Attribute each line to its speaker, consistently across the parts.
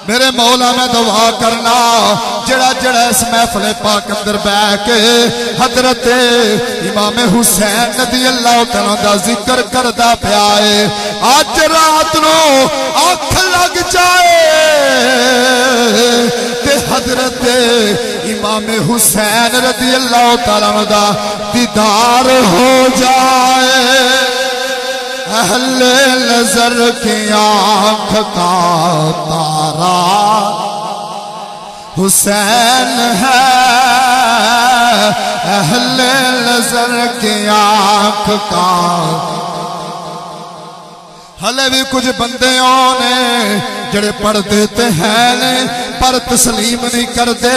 Speaker 1: میرے مولا میں دعا کرنا جڑا جڑا اس محفل پاک اندر بیٹھ کے حضرت امام حسین رضی اللہ تعالیٰ دا ذکر کردا پیا ہے آج رات نو آنکھ لگ جائے تے حضرت امام حسین رضی اللہ تعالیٰ دا دیدار ہو جائے اہل نظر کی آنکھ کا تارا حسین ہے اہل نظر کی آنکھ کا ہلے بھی کچھ بندے آنے جڑے پڑھ دیتے ہیں پر تسلیم نہیں کردے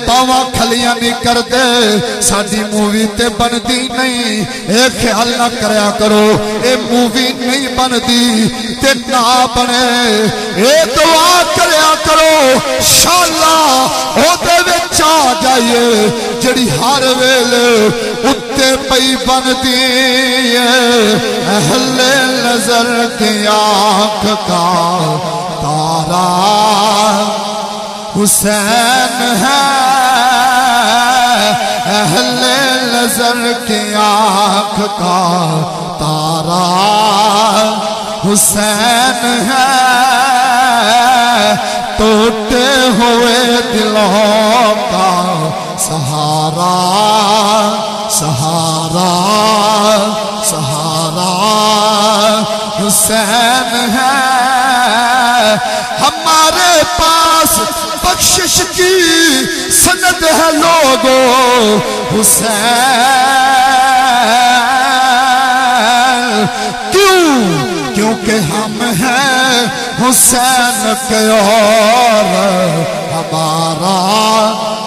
Speaker 1: باواں کھلیاں نہیں کردے ساڈی مووی تے بندی نہیں اے خیال نہ کریا کرو اے مووی نہیں بندی تے نہ بنے اے دعا کریا کرو انشاءاللہ او دے وچ آ جائیے جڑی ہر ویلے اتے پئی بندی اہل نظر کی آنکھ کا تارا حسین ہے اہل نظر کی آنکھ کا تارا حسین ہے ٹوٹے ہوئے دلوں کا سہارا سہارا سہارا حسین ہے ہمارے پاس بخشش کی سند ہے لوگوں حسین کیونکہ ہم ہیں حسین کے اور ہمارا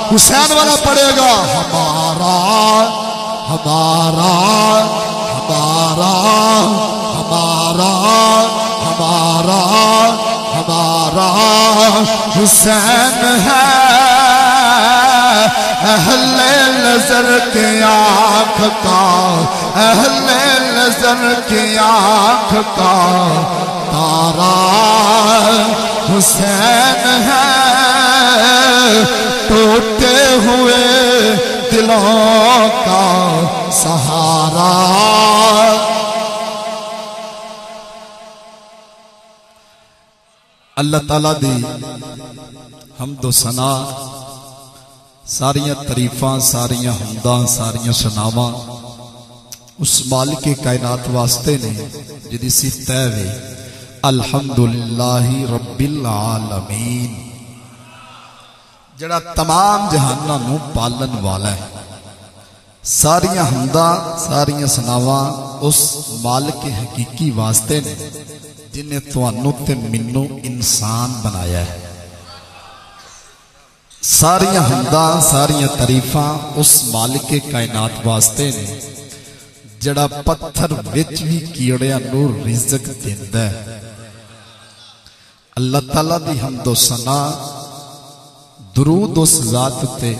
Speaker 1: حسین والا پڑے گا ہمارا ہمارا ہمارا ہمارا ہمارا ہمارا حسین ہے اہل نظر کی آنکھ کا اہل نظر کی آنکھ کا تارا حسین ہے ٹوٹے ہوئے دلوں کا سہارا اللہ تعالیٰ دی حمد و ثنا ساریاں تعریفاں ساریاں حمداں ساریاں ثناواں اس مالک کائنات واسطے نے جدی صفت ہے الحمدللہ رب العالمین جڑا تمام جہاناں نو پالن والا ہے ساریاں حمداں ساریاں ثناواں اس مالک حقیقی واسطے نے جنہیں توانو تے منو انسان بنایا ہے ساریاں حمداں ساریاں تعریفاں اس مالک کائنات واسطے نے جڑا پتھر وچ بھی کیڑیاں نو رزق دیندا ہے اللہ تعالیٰ دی حمد و ثنا درود اس ذات تے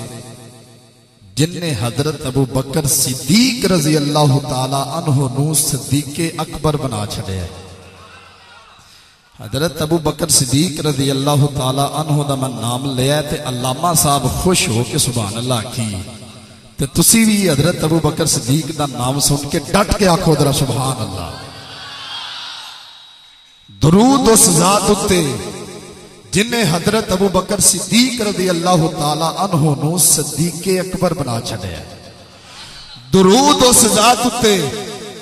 Speaker 1: جن نے حضرت ابو بکر صدیق رضی اللہ تعالی عنہ نو صدیق اکبر بنا چھڑے ہے حضرت ابو بکر صدیق رضی اللہ تعالی عنہ دا من نام لیا تے علامہ صاحب خوش ہو کے سبحان اللہ کی تے تسی بھی حضرت ابو بکر صدیق دا نام سن کے ڈٹ کے آکھو درہ سبحان اللہ درود اس ذات اتے جن نے حضرت ابو بکر صدیق رضی اللہ تعالی عنہ نو صدیق اکبر بنا چھڑے ہے درود اس ذات اتے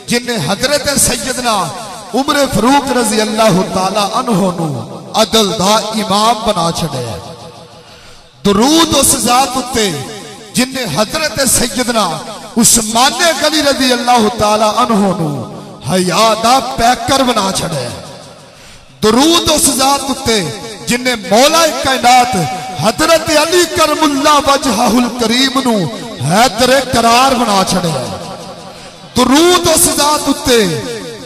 Speaker 1: جن نے حضرت سیدنا عمر فاروق رضی اللہ تعالی عنہ نو عدل دا امام بنا چھڑے ہے درود اس ذات اتے جن نے حضرت سیدنا عثمان غنی رضی اللہ تعالی عنہ نو حیا دا پیکر بنا چھڑے ہے درود اس ذات اتے جن نے مولا کائنات حضرت علی کرم اللہ وجہہ الکریم نو حیدر قرار بنا چھڑے ہے درود اس ذات اتے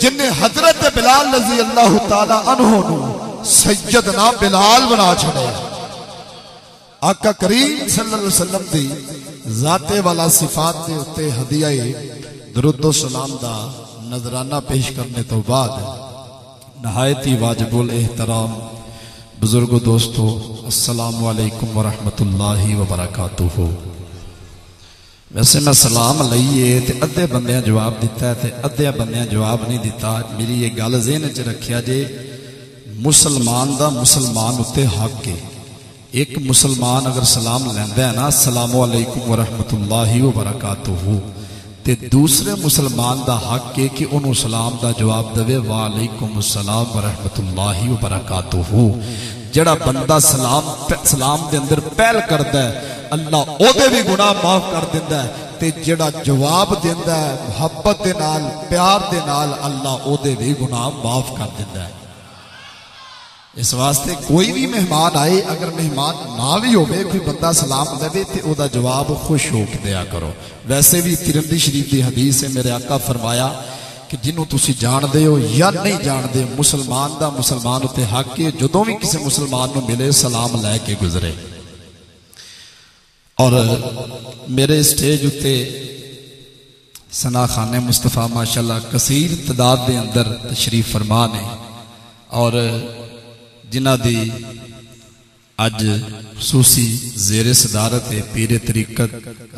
Speaker 1: جن نے حضرت بلال رضی اللہ تعالی عنہ نو سیدنا بلال بنا چھڑے آقا کریم صلی اللہ علیہ وسلم دی ذات والا صفات دے اتے ہدیہ درود و سلام دا نظرانہ پیش کرنے تو بعد نہایت ہی واجب الاحترام بزرگو دوستو، السلام علیکم ورحمت اللہ وبرکاتہ۔ ویسے میں سلام لئیے تے ادھے بندیاں جواب دیتا ہے تے ادھے بندیاں جواب نہیں دیتا۔ میری یہ گل ذہن چ رکھیا جے، مسلمان دا مسلمان اتے حق کے، ایک مسلمان اگر سلام لیندہ ہے نا السلام علیکم ورحمت اللہ وبرکاتہ، تے دوسرے مسلمان دا حق کے کہ انہوں سلام دا جواب دے وعلیکم السلام ورحمت اللہ وبرکاتہ۔ جڑا بندہ سلام دے اندر پہل کردا ہے اللہ او دے بھی گناہ معاف کر دیندا ہے، تے جڑا جواب دیندا ہے محبت دے نال پیار دے نال اللہ او دے بھی گناہ معاف کر دیندا ہے۔ اس واسطے کوئی بھی مہمان آئے، اگر مہمان نہ بھی ہوئے کوئی بندہ سلام دے تے او دا جواب خوش ہو کے دیا کرو۔ ویسے بھی ترمذی شریف دی حدیث ہے، میرے آقا فرمایا کہ جنہوں تسی جان دے ہو یا نہیں جان دے، مسلمان دا مسلمان اتے حق کے جدوں بھی کسی مسلمان نو ملے سلام لے کے گزرے۔ اور میرے اسٹیج اتے ثنا خان مصطفیٰ ماشاءاللہ کثیر تعداد دے اندر تشریف فرما نے، اور جنہ دی اج خصوصی زیر صدارت پیر طریقت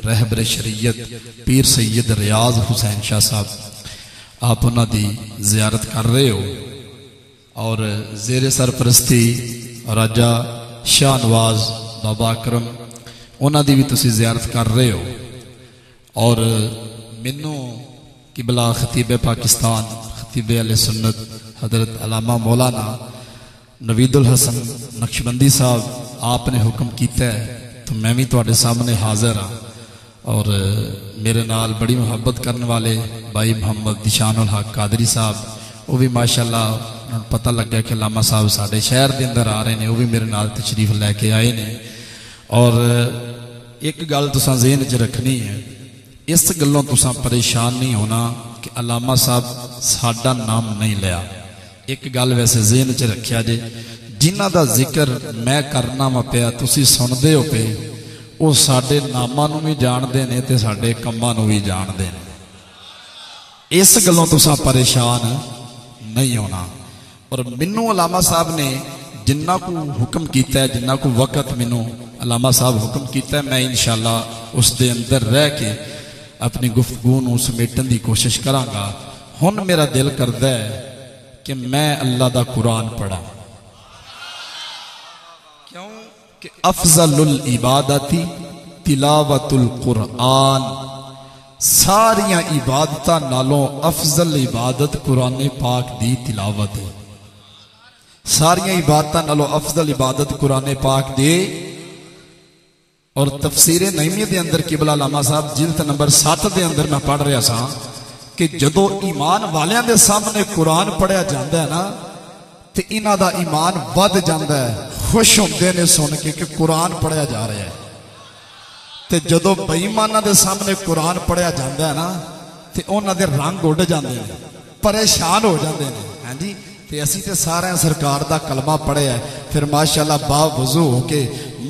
Speaker 1: رہبر شریعت پیر سید ریاض حسین شاہ صاحب، آپ انہاں دی زیارت کر رہے ہو، اور زیر سرپرستی راجہ شاہ نواز بابا اکرم انہاں دی بھی تسی زیارت کر رہے ہو، اور منوں قبلہ خطیب پاکستان خطیب اہل سنت حضرت علامہ مولانا نوید الحسن نقشبندی صاحب آپ نے حکم کیتا ہے تو میں بھی تواڈے سامنے حاضر ہاں، اور میرے نال بڑی محبت کرنے والے بھائی محمد دشان الحق قادری صاحب، وہ بھی ماشاءاللہ پتہ لگ گیا کہ علامہ صاحب ساڈے شہر دے اندر آ رہے ہیں، وہ بھی میرے نال تشریف لے کے آئے نے۔ اور ایک گل تساں ذہن چ رکھنی ہے، اس گلوں تساں پریشان نہیں ہونا کہ علامہ صاحب ساڈا نام نہیں لیا۔ ایک گل ویسے ذہن چ رکھیا جے، جنہ دا ذکر میں کرنا وا پیا تسی سن دے ہو پے، وہ ساڈے ناماں نو بھی جان دے نے تے ساڈے کماں نو بھی جان دے نے۔ اس گلوں تساں پریشان نہیں ہونا۔ اور منوں علامہ صاحب نے جنہ کو حکم کیتا ہے، جنہ کو وقت منوں علامہ صاحب حکم کیتا ہے، میں انشاءاللہ اس دے اندر رہ کے اپنی گفتگو نو سمیٹن دی کوشش کراں گا۔ ہن میرا دل کردا ہے کہ میں اللہ دا قرآن پڑھا، کیوں کہ افضل العبادتی تلاوت القرآن، ساریاں عبادتاں نالوں افضل عبادت قرآن پاک دی تلاوت ہے۔ ساریاں عبادتاں نالوں افضل عبادت قرآن پاک دی۔ اور تفسیر نعیمیہ دے اندر قبلہ علامہ صاحب جلد نمبر 7 دے اندر میں پڑھ رہا سا کہ جدو ایمان والیاں دے سامنے قرآن پڑھیا جاندہ ہے نا تے انہاں دا ایمان ود جاندہ ہے، خوش ہوندے نے سن کے کہ قرآن پڑھیا جا رہا ہے۔ تے جدو بے ایماناں دے سامنے قرآن پڑھیا جاندہ ہے نا تے انہاں دے رنگ اڑ جاندے ہیں، پریشان ہو جاندے ہیں۔ ہاں جی، تے اسی تے سارے سرکار دا کلمہ پڑھے ہے، پھر ماشاءاللہ با وضو ہو کے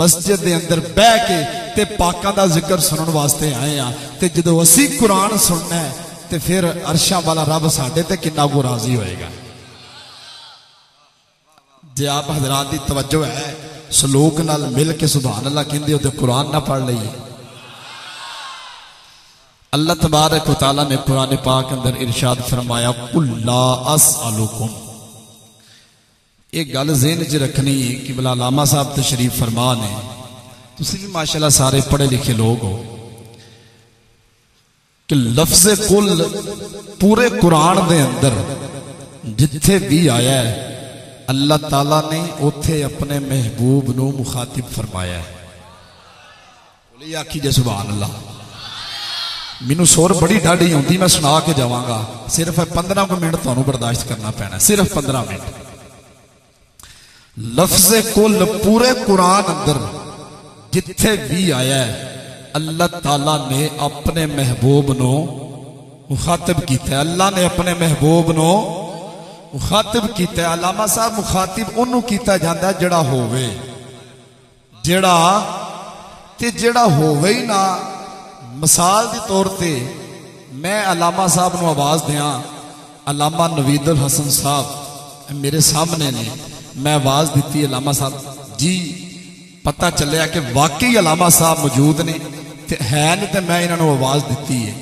Speaker 1: مسجد دے اندر بہ کے تے پاکاں دا ذکر سنن واسطے آئے ہیں۔ تے جدو اسی قرآن سننا ہے تے پھر عرشاں والا رب ساڈے تے کنا کو راضی ہوئے گا۔ جے آپ حضرات دی توجہ ہے سلوک نال مل کے سبحان اللہ کہندے ہو تے قرآن نہ پڑھ لئیے۔ اللہ تبارک و تعالیٰ نے قرآن پاک اندر ارشاد فرمایا قُلْ لَا أَسْأَلُكُمْ۔ ایک گل ذہن چ رکھنی ہے کہ بلا علامہ صاحب تشریف فرما نے، تسی بھی ماشاءاللہ سارے پڑھے لکھے لوگ ہو، کہ لفظ کل پورے قرآن دے اندر جتھے بھی آیا ہے اللہ تعالیٰ نے اتھے اپنے محبوب نو مخاطب فرمایا ہے۔ بولی آکھی جے سبحان اللہ۔ مینوں سور بڑی ڈاڑی ہوندی میں سنا کے جاواں گا، صرف 15 منٹ تانوں برداشت کرنا پینا ہے، صرف 15 منٹ۔ لفظ کل پورے قرآن اندر جتھے بھی آیا ہے اللہ تعالیٰ نے اپنے محبوب نو مخاطب کیتا ہے۔ اللہ نے اپنے محبوب نو مخاطب کیتا ہے۔ علامہ صاحب مخاطب انہوں کیتا جاندہ ہے جڑا ہووے، جڑا ہووے ہی نا۔ مثال دی طور تے میں علامہ صاحب نو آواز دیاں، علامہ نوید الحسن صاحب میرے سامنے نے میں آواز دیتی علامہ صاحب جی پتہ چلیا کہ واقعی علامہ صاحب موجود نے ہے نہیں تو میں انہوں نے آواز دیتی ہے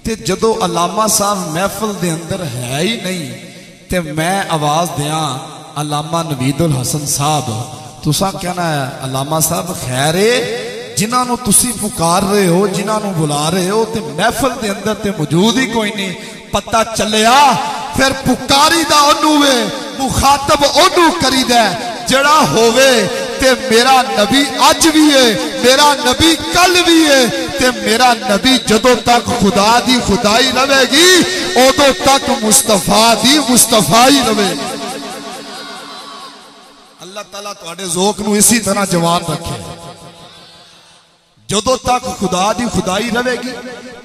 Speaker 1: تے جدو علامہ صاحب محفل دے اندر ہے ہی نہیں تے میں آواز دیاں علامہ نوید الحسن صاحب تساں کہنا ہے علامہ صاحب خیر ہے جنہاں نو تسی پکار رہے ہو جنہاں نو بلا رہے ہو تے محفل دے اندر تے موجود ہی کوئی نہیں پتہ چلیا پھر پکاری دا انو ہے مخاطب انو کری دے جڑا ہوئے تے میرا نبی آج بھی ہے میرا نبی کل بھی ہے تے میرا نبی جدو تک خدا دی خدائی رہے گی ادو تک مصطفیٰ دی مصطفیٰ رہے گی اللہ تعالیٰ تواڈے ذوق نو اسی طرح جوان رکھے جدو تک خدا دی خدائی رہے گی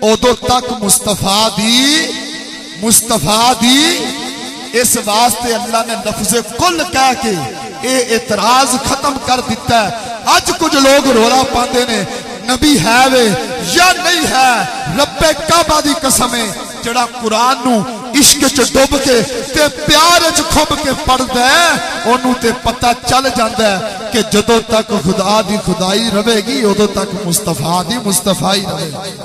Speaker 1: ادو تک مصطفیٰ دی اس واسطے اللہ نے لفظ کل کہہ کے اے اعتراض ختم کر دیتا ہے آج کچھ لوگ رولا پاندے نے نبی ہے وے یا نہیں ہے رب کعبہ دی قسمیں جڑا قرآن نو عشق چ ڈوب کے تے پیار چ کھب کے پڑھدا ہے اونوں تے پتہ چل جاندا ہے کہ جدوں تک خدا دی خدائی رہے گی ادوں تک مصطفیٰ دی مصطفائی رہے گی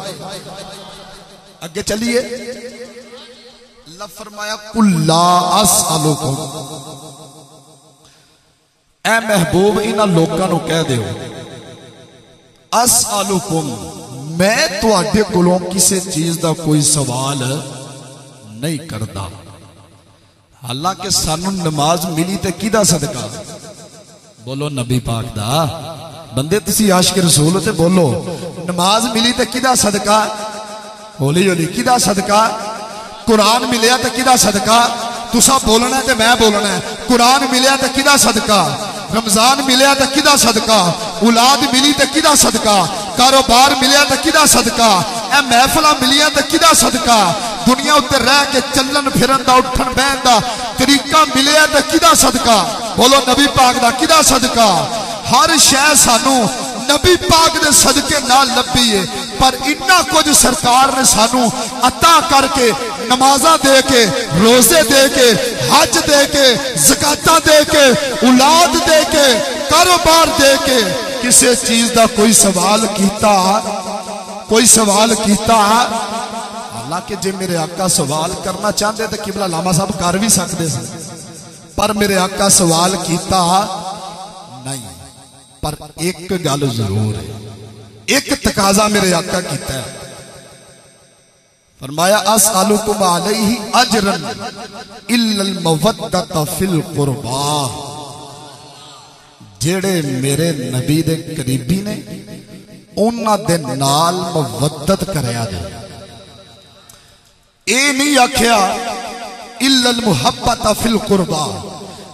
Speaker 1: اگے چلیے اللہ فرمایا قل لا اسألکم اے محبوب انہاں لوکاں نو کہہ دیو اسألکم میں تواڈے کولوں کسی چیز دا کوئی سوال نہیں کردا حالانکہ سانو نماز ملی تے کیدا صدقہ بولو نبی پاک دا بندے تسی عاشق رسول تے بولو نماز ملی تے کیدا صدقہ ہولی ہولی کیدا صدقہ قرآن ملیا تے کیدا صدقہ تسا بولنا ہے تے میں بولنا ہے قرآن ملیا تے کیدا صدقہ رمضان ملیا تے کیدا صدقہ اولاد ملی تے کیدا صدقہ کاروبار ملیا تے کیدا صدقہ اے محفلاں ملیا تے کیدا صدقہ دنیا اتے رہ کے چلن پھرن دا اٹھن بہن دا طریقہ ملیا تے کیدا صدقہ بولو نبی پاک دا کیدا صدقہ ہر شے سانو نبی پاک دے صدقے نال لبھی ہے پر اتنا کچھ سرکار نے سانو عطا کر کے نمازاں دے کے روزے دے کے حج دے کے زکاتاں دے کے اولاد دے کے کاروبار دے کے کسی چیز دا کوئی سوال کیتا حالانکہ جے میرے آقا سوال کرنا چاہتے تو قبلہ علامہ صاحب کر بھی سکتے ہیں پر میرے آقا سوال کیتا نہیں پر ایک گل ضرور ہے ایک تقاضا میرے آقا کیتا ہے فرمایا اسألکم علیہ اجرا الا المودۃ فی القربا جڑے میرے نبی دے قریبی نے انہاں دے نال مودت کریا دے اے نہیں آکھیا الا المحبۃ فی القربا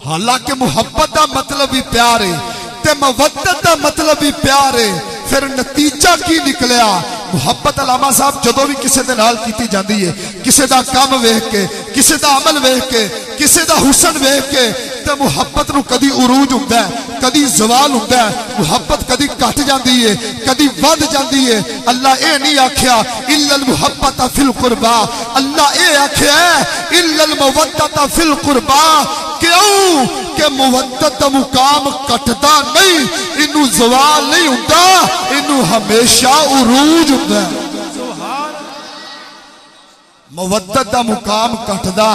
Speaker 1: حالانکہ محبت دا مطلب بھی پیار ہے تے مودت دا مطلب بھی پیار ہے پھر نتیجہ کی نکلیا محبت علامہ صاحب جدو بھی کسی دے نال کیتی جاندی ہے کسی دا کام ویکھ کے کسی دا عمل ویکھ کے کسی دا حسن ویکھ کے تے محبت نو کدی عروج ہوندا ہے کدی زوال ہوندا ہے محبت کدی گھٹ جاندی ہے کدی ود جاندی ہے اللہ اے نہیں آکھیا الا المحبۃ فی القربا اللہ اے آکھیا الا المودۃ فی القربا کیوں کہ مودت دا مقام کٹدا نہیں انو زوال نہیں ہوندا انو ہمیشہ عروج ہوندا ہے مودت دا مقام کٹدا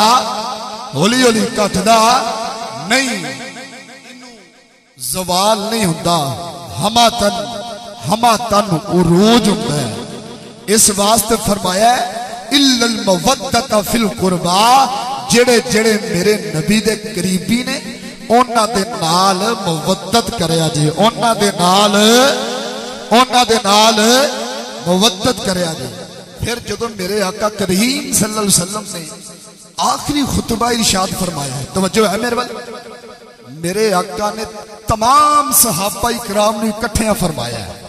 Speaker 1: ہولی ہولی کٹدا نہیں زوال نہیں ہوندا ہما تن عروج ہوندا ہے اس واسطے فرمایا الا المودۃ فی القربا جڑے جڑے میرے نبی دے قریبی نے انہاں دے نال مودت کریا جے انہاں دے نال مودت کریا جے پھر جدوں میرے آقا کریم صلی اللہ علیہ وسلم نے آخری خطبہ ارشاد فرمایا ہے توجہ ہے میرے والے میرے آقا نے تمام صحابہ اکرام نے اکٹھیاں فرمایا ہے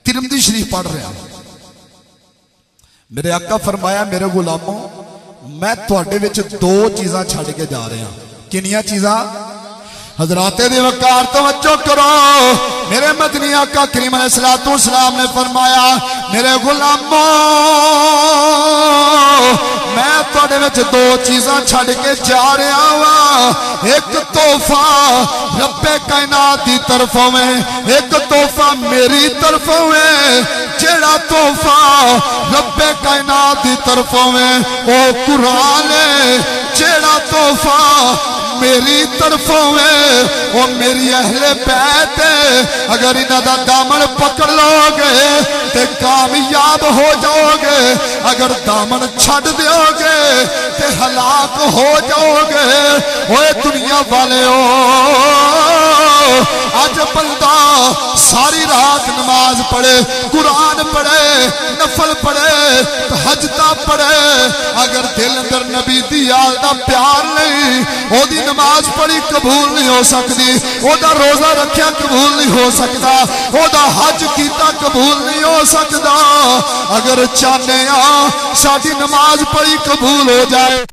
Speaker 1: ترمذی شریف پڑھ رہے ہیں میرے آقا فرمایا میرے غلاموں میں تواڈے وچ دو چیزاں چھڈ کے جا رہا ہوں کنیاں چیزاں حضرات دی وقار توجہ کرو، میرے مدنی آقا کریم علیہ السلام نے فرمایا میرے غلاموں میں تھوڑے وچ دو چیزاں چھڑ کے جا رہا ہوں، ایک تحفہ رب کائنات دی طرفوں میں، ایک تحفہ میری طرفوں میں، جیڑا تحفہ رب کائنات دی طرفوں میں او قرآن ہے، جیڑا تحفہ میری طرفوں میں وہ میری اہل بیت ہے، اگر انہاں دا دامن پکڑ لو گے تے کامیاب ہو جاؤ گے، اگر دامن چھڑ دیو گے تے ہلاک ہو جاؤ گے۔ اوے دنیا والے آج بندہ ساری رات نماز پڑھے، قرآن پڑھے، نفل پڑھے، تہجدہ پڑھے، اگر دل اندر نبی دی آل دا پیار نہیں، او دی نماز پڑھی قبول نہیں ہو سکتی، او دا روزہ رکھیا قبول نہیں ہو سکتا، او دا حج کیتا قبول نہیں ہو سکتا۔ اگر چاہنے ساڈی نماز پڑھی قبول ہو جائے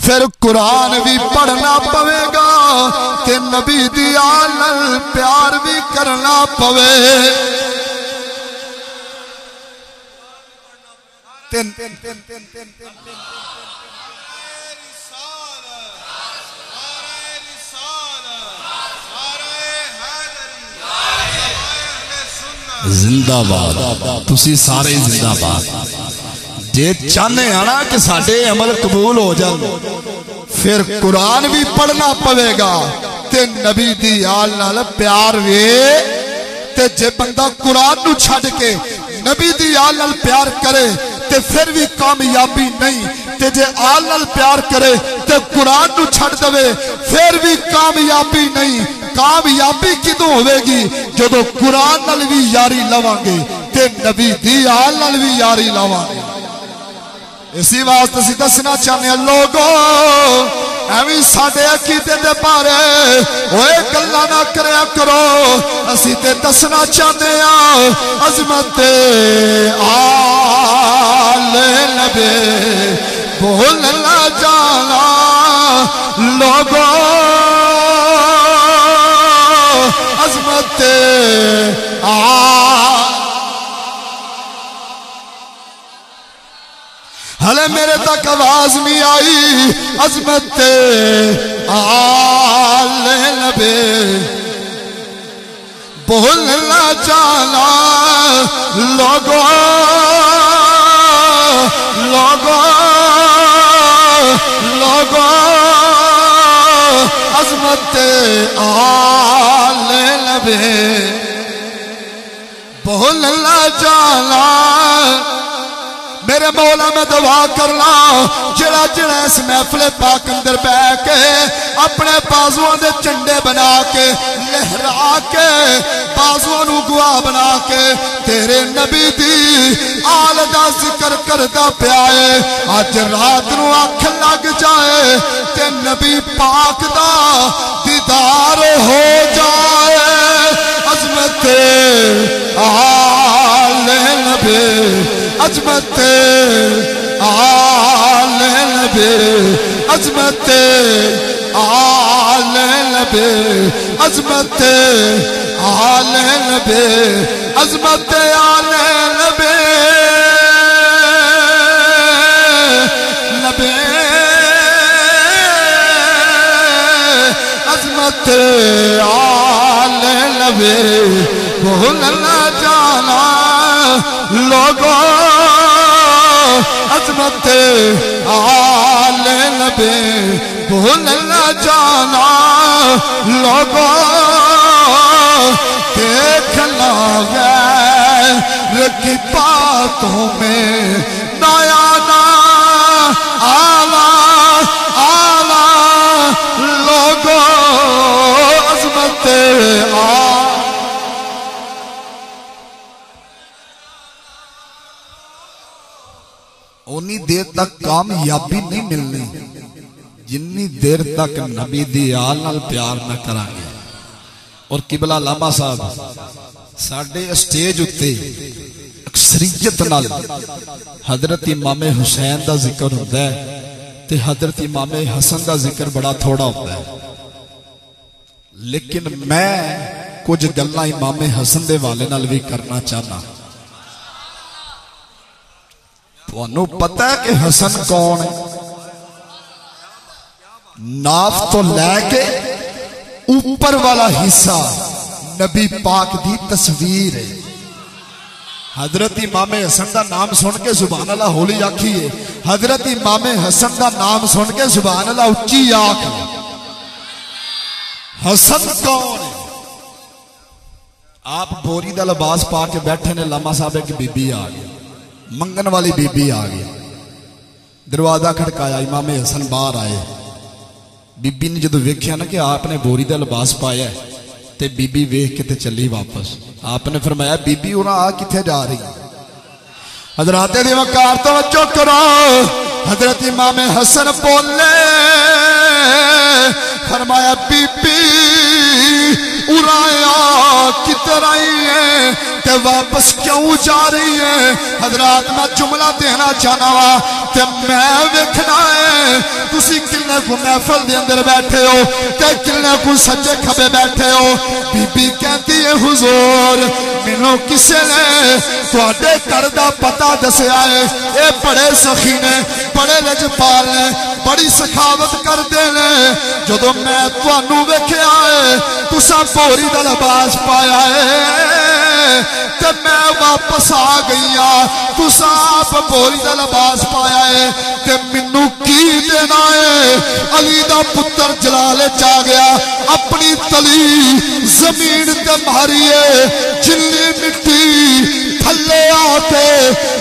Speaker 1: پھر قرآن بھی پڑھنا پوے گا تے نبی دی آل نال پیار بھی کرنا پوے۔ زندہ باد، تسی سارے زندہ باد۔ جے چاہنے آنا کہ ساڑھے عمل قبول ہو جائے پھر قرآن بھی پڑھنا پوے گا تے نبی دی آل نال پیار وے، تے جے بندہ قرآن نو چھڑ کے نبی دی آل نال پیار کرے تے پھر بھی کامیابی نہیں، تے جے آل نال پیار کرے تے قرآن نو چھڑ دوے پھر بھی کامیابی نہیں۔ کامیابی کدوں ہوئے گی جدو قرآن نال بھی یاری لوانگے تے نبی دی آل نال بھی یاری لوانگے۔ اسی واسطے سی دسنا چاہنے ہیں لوگوں ایویں ساڈے عقیدے دے بارے اوے گلاں نہ کریا کرو، اسی تے دسنا چاہنے ہیں عظمت آل نبی بھول نہ جانا لوگوں، عظمت ہلے میرے تک آواز نہیں آئی، عظمت آل نبی بھول نہ جانا لوگوں، لوگوں، لوگوں، عظمت آل نبی بھول نہ جانا۔ میرے مولا میں دعا کرنا جڑا جڑا اس محفل پاک اندر بہ کے اپنے بازوان دے چنڈے بنا کے لہرا کے بازوان نو گواہ بنا کے تیرے نبی دی آل دا ذکر کردا پیا ہے، اج رات نو اکھ لگ جائے تے نبی پاک دا دیدار ہو جائے۔ عظمت آل نبی، عظمت آل نبی، عظمت آل نبی، عظمت آل نبی، عظمت آل نبی، نبی عظمت آل نبی بھول نہ جانا لوگوں، عظمت آل نبی بھول نہ جانا لوگوں، دیکھنا غیر کی باتوں میں نیا نا آلہ آلہ لوگوں، عظمت آل اونی دیر تک کامیابی نہیں ملنی جنی دیر تک نبی دی آل نال پیار نہ کریں گے۔ اور قبلہ علامہ صاحب ساڑھے اسٹیج اتے اکثریت نال حضرت امام حسین دا ذکر ہوتا ہے تے حضرت امام حسن دا ذکر بڑا تھوڑا ہوتا ہے. لیکن میں کچھ گلاں امام حسن دے والے نال بھی کرنا چاہنا. تانوں پتہ ہے کہ حسن کون ہے؟ ناف تو لے کے اوپر والا حصہ نبی پاک دی تصویر ہے. حضرت امام حسن دا نام سن کے سبحان اللہ ہولی آکھیے. حضرت امام حسن دا نام سن کے سبحان اللہ اچھی آکھ. حسن کون ہے؟ آپ بوری دا لباس پا کے بیٹھے نے، لما صاحب کی بی بی آ گئی، منگن والی بی بی آ گئی. دروازہ کھڑکایا، امام حسن باہر آئے. بی بی نے جدو ویکھیا نا کہ آپ نے بوری دا لباس پایا ہے تے بی بی ویکھ کے تے چلی واپس. آپ نے فرمایا بی بی انہاں آ کتھے جا رہی؟ حضرات دی وقار توجہ کرو. حضرت امام حسن بولے، فرمایا بی بی ارایا کدھر آئی ہے تے واپس کیوں جا رہی ہے؟ حضرات میں جملہ دینا چاہنا وا تے میں ویکھنا ہے تسی کلنے کو محفل دے اندر بیٹھے ہو تے کلنے کو سجے کھبے بیٹھے ہو. بی بی کہتی ہے حضور مینوں کسے نے تواڈے گھر دا پتہ دسیا ہے، اے بڑے سخی نے، بڑے لجپال نے، بڑی سخاوت کردے نے. جدوں میں تانوں ویکھیا ہے تساں بوری دا لباس پایا ہے تے میں واپس آ گئی ہاں. تساں آپ بوری دا لباس پایا ہے تے مینوں کی دینا ہے؟ علی دا پتر جلال چا گیا، اپنی تلی زمین تے ماری ہے، جلی مٹی تھلے آتے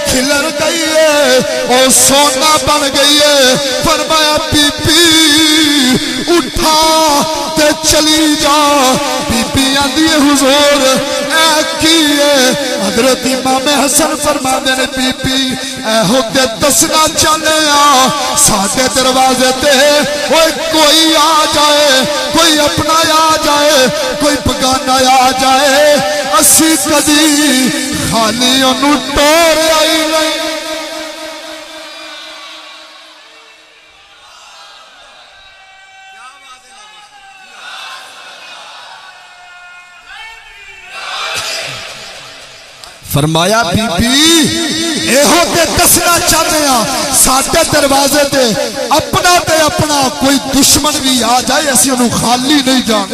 Speaker 1: کھلر گئی ہے اور سونا بن گئی ہے. فرمایا بی بی اٹھا تے چلی جا. بی بی آندی ہے حضور اے کی ہے؟ حضرت امام حسن فرماندے نے بی بی اے ہوتے دسنا چاہنے ہاں ساڈے دروازے تے کوئی آ جائے، کوئی اپنا آ جائے، کوئی بگانا آ جائے، اسی کدی خالی انہوں ٹور آئی نہیں. فرمایا بی بی اے ہوتے دسنا چاہتے ہیں ساڈے دروازے تے اپنا کوئی دشمن بھی آ جائے اسی انہوں خالی نہیں جان.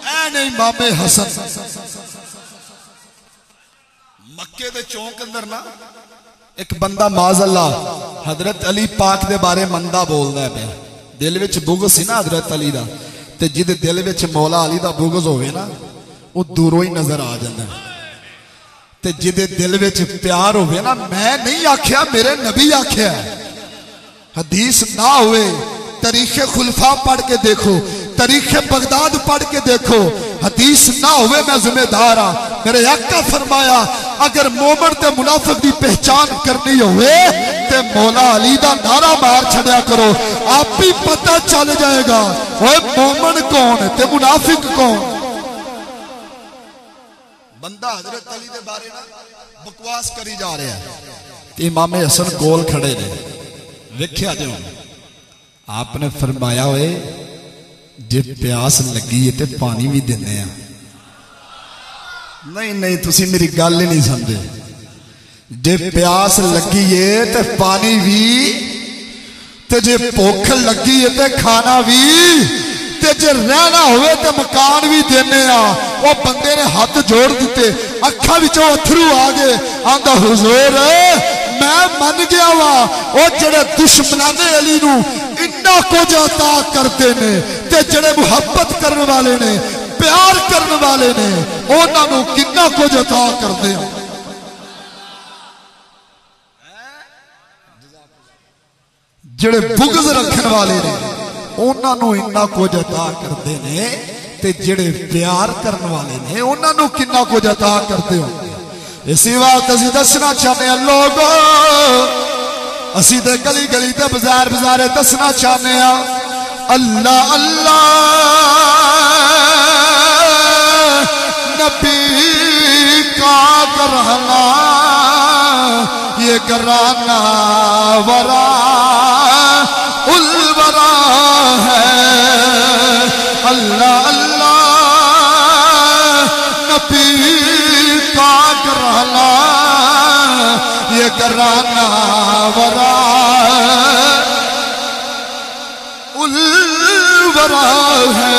Speaker 1: اے نہیں امام حسن مکے دے چونک اندر نا ایک بندہ معاذ اللہ حضرت علی پاک دے بارے مندہ بولدا ہے، دل وچ بغض سی نا حضرت علی دا، تے جدے دل وچ مولا علی دا بغض ہوئے نا وہ دوروں ہی نظر آ جاندا ہے. تے جدے دل وچ پیار ہوئے نا، میں نہیں آکھیا میرے نبی آکھیا ہے. حدیث نہ ہوئے تاریخ خلفاء پڑھ کے دیکھو، تاریخ بغداد پڑھ کے دیکھو، حدیث نہ ہوئے میں ذمہ دار ہاں. میرے آقا فرمایا اگر مومن تے منافق دی پہچان کرنی ہوئے تے مولا علی دا نعرہ مار چھڑیا کرو، آپ بھی پتہ چل جائے گا وہ مومن کون تے منافق کون. بندہ حضرت علی دے بارے میں بکواس کری جا رہے ہیں، امام حسن کول کھڑے نے، ویکھیا جو آپ نے فرمایا ہوئے جے پیاس لگی ہے تے پانی بھی دینے ہیں. نہیں تسی میری گل ہی نہیں سمجھے. جے پیاس لگی ہے تے پانی بھی، تے جے بھوک لگی ہے تے کھانا بھی، تے جے رہنا ہوئے تے مکان بھی دینے ہاں. وہ بندے نے ہاتھ جوڑ دیتے، اکھا وچوں اتھرو آگے آندا حضور میں من گیا وا او جڑے دشمنان علی نو انہا کچھ عطا کرتے نے تے جڑے محبت کرنے والے نے پیار کرنے والے نے انہاں نو کتنا کچھ عطا کرتے ہیں. جڑے بغض رکھنے والے نے انہاں نو انہا کچھ عطا کرتے نے تے جڑے پیار کرنے والے نے انہاں نو کتنا کچھ عطا کرتے ہو. اسی وقت اسی دسنا چاہتے ہیں لوگوں، اسی دے گلی گلی تے بازار بازارے دسنا چاہتے ہیں اللہ اللہ نبی کا کرنا یہ گرانا ورا الورا ہے اللہ اللہ نبی کا گرانا یہ گرانا ورا الورا ہے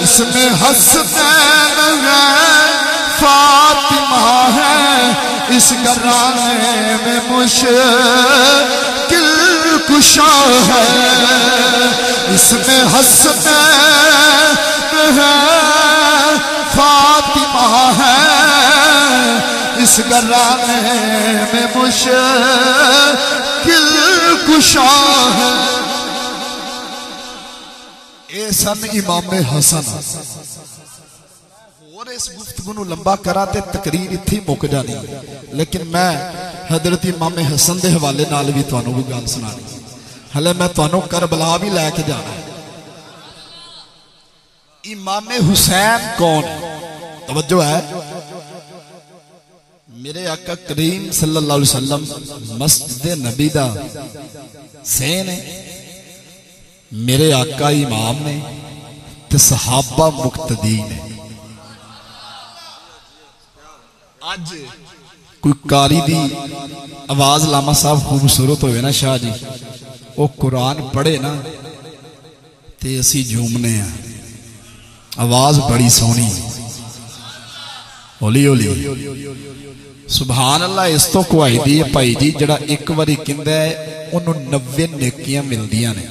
Speaker 1: اس میں حسنین ہے فاطمہ ہے اس گرانے میں مشکل کشا ہے اس میں حسنین ہے فاطمہ ہے اس گرانے میں مشکل کشا ہے اے سن امام حسن اور اس گفتگو نو لمبا کرا تے تقریر اتھی مک جانی لیکن میں حضرت امام حسن دے حوالے نال بھی تانوں بھی گل سنانی ہلے میں تانوں کربلا بھی لے کے جانا امام حسین کون توجہ ہے میرے آقا کریم صلی اللہ علیہ وسلم مسجد نبی دا سین ہے میرے آقا امام نے تے صحابہ مقتدی نے آج کوئی کاری دی آواز لاما صاحب خوبصورت ہوئے نا شاہ جی وہ قرآن پڑھے نا تے اسی جھومنے ہیں آواز بڑی سونی ہولی ہولی سبحان اللہ اس تو کو آئی دی پائی جی جڑا ایک واری کندہ ہے انہوں 90 نیکیاں مل دیا نے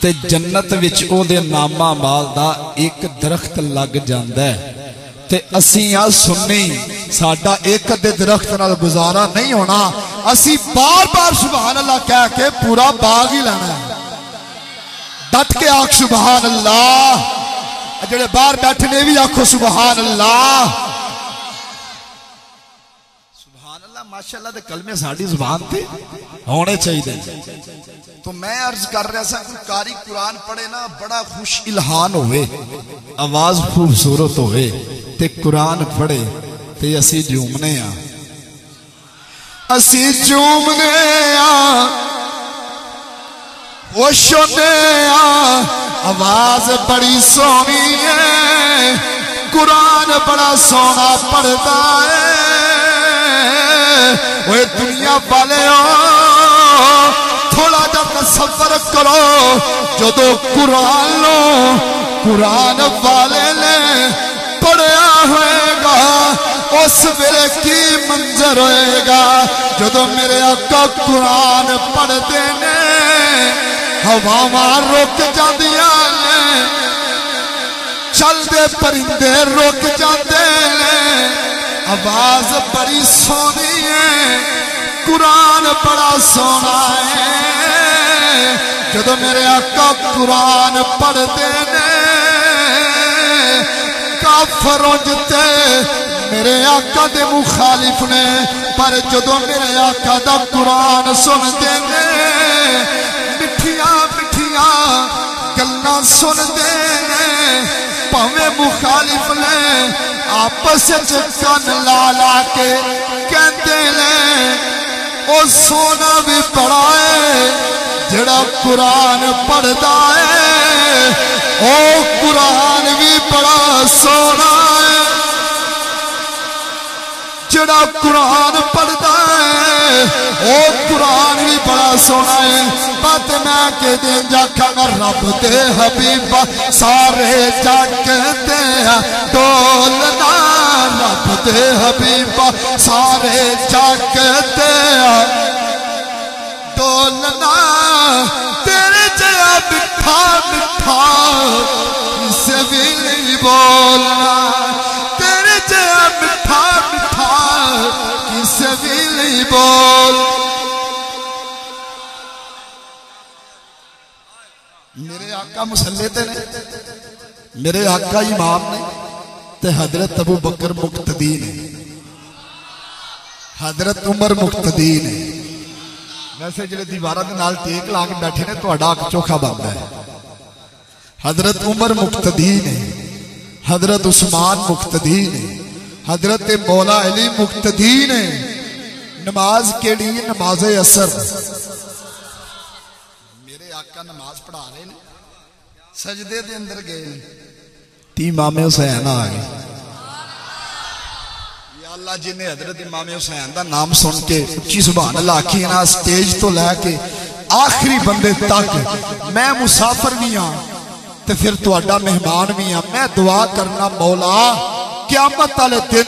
Speaker 1: تے جنت وچ او دے نامہ مال دا ایک درخت لگ جاندہ ہے تے اسی آ سننی ساڑھا ایک دے درخت نال گزارا نہیں ہونا اسی بار بار سبحان اللہ کہہ کے پورا باغ ہی لینا ہے ڈٹ کے آنکھ سبحان اللہ جڑے بار بیٹھنے بھی آنکھو سبحان اللہ سبحان اللہ ماشاءاللہ دے کلمے ساڑھی زبان تھے ہونے چاہیے دے تو میں عرض کر رہا سا کوئی کاری قرآن پڑھے نا بڑا خوش الہان ہوئے آواز خوبصورت ہوئے تے قرآن پڑھے تے اسی جومنے آن اسی جومنے آن وشنے آن آواز بڑی سونی ہے قرآن بڑا سونا پڑھتا ہے وہ دنیا والے ہو تھوڑا جا تصور کرو جدو قرآن لو قرآن والے نے پڑھیا ہوئے گا اس ویلے کی منظر ہوئے گا جدو میرے آقا قرآن پڑھ دینے ہواواں رک جاندیاں نے چل دے پرندے رک جاندے نے آواز بڑی سونی ہے قرآن بڑا سونا ہے جدو میرے آقا قرآن پڑھ دینے کافروں جتے میرے آقا دے مخالف نے پر جدو میرے آقا دا قرآن سن دینے مٹھیاں مٹھیاں گلنا سن دینے پاویں مخالف نے آپس کن لالا کے کہتے لیں او سونا بھی پڑھا ہے جڑا قرآن پڑھدا ہے او قرآن بھی بڑا سونا ہے جڑا قرآن پڑھدا ہے او قرآن بھی بڑا سونا ہے بات میں کہ دیں جاکھا گا رب دے حبیبہ سارے جاکتے ہیں دولنا رب دے حبیبہ سارے جاکتے ہیں دولنا تیرے جیا مٹھا مٹھا اسے بھی نہیں بولنا تیرے جیا مٹھا مٹھا اسے بھی نہیں بول میرے آقا مسلط نے میرے آقا امام نے تے حضرت ابو بکر مقتدی نے حضرت عمر مقتدی نے ویسے جلے دیوارہ دے نال ٹیک لا کے بیٹھے نے تو اڈاک چوکھا بندا ہے حضرت عمر مقتدی نے حضرت عثمان مقتدی نے حضرت مولا علی مقتدی نے نماز کیڑی ہے؟ نماز اثر۔ میرے آقا نماز پڑھا رہے ہیں، سجدے دے اندر گئے تی امام حسین آ گئے۔ یا اللہ جنہیں حضرت امام حسین دا نام سن کے اچھی سبحان اللہ آکھی نا، سٹیج تو لے کے آخری بندے تک میں مسافر بھی ہاں تے پھر تواڈا مہمان بھی ہاں، میں دعا کرنا مولا قیامت والے دن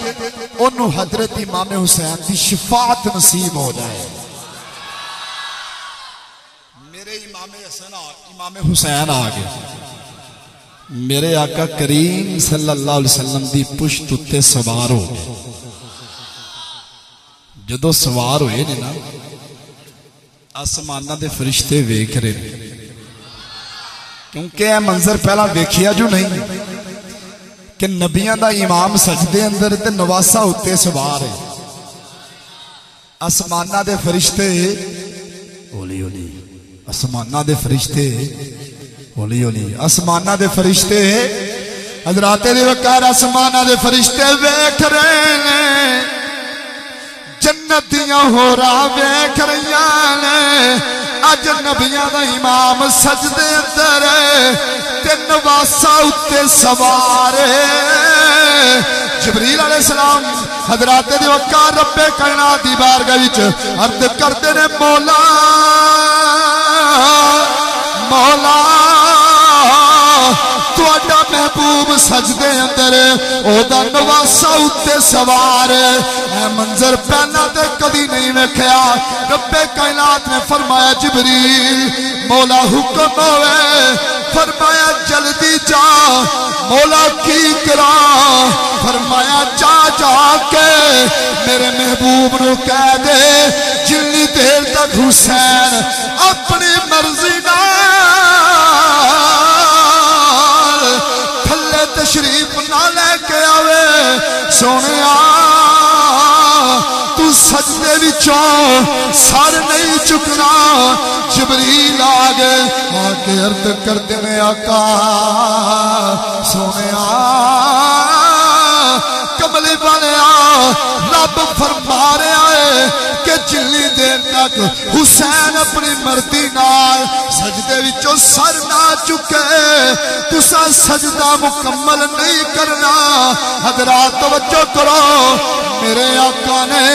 Speaker 1: انہوں حضرت امام حسین کی شفاعت نصیب ہو جائے۔ میرے امام حسین آ گئے، میرے آقا کریم صلی اللہ علیہ وسلم دی پشت اتے سوار ہو گئے۔ جدو سوار ہوئے نے نا، آسمانہ دے فرشتے ویکھ رہے، کیونکہ یہ منظر پہلا ویکھیا جو نہیں کہ نبیان دا امام سجدے اندر تے نواسا اتے سوار ہے۔ آسمانہ دے فرشتے اولی اولی، آسمانہ دے فرشتے اولی اولی، آسمانہ دے فرشتے حضرات دے وقار آسمانہ دے فرشتے ویکھ رہے ہیں، جنتیاں ہو رہا ویکھ رہیاں نے، اج نبیاں دا امام سجدے اندر تے نواسا اتے سوار ہے۔ جبریل علیہ السلام حضرات دے وقار رب کائنات دی بارگاہ وچ عرض کرتے نے، مولا مولا تواڈا محبوب سجدے اندر او دا نواسا اتے سوار ہے۔ اے منظر پہلا تے کدی نہیں ویکھیا۔ رب کائنات نے فرمایا جبریل مولا حکم ہوئے، فرمایا جلدی جا، مولا کی کراں، فرمایا جا جا کے میرے محبوب نو کہہ دے جتنی دیر تک حسین اپنی مرضی نال تھلے تشریف نہ لے کے آوے، سونے تو سجدے وچوں سر نہیں چکنا۔ جبریل آگے آکے عرض کرتے نے، آقا سونے کملی والیا رب فرما رہا ہے کہ جتنی دیر تک حسین اپنی مرضی نال سجدے وچوں سر نہ چکے تسا سجدہ مکمل نہیں کرنا۔ حضرات توجہ کرو، میرے آقا نے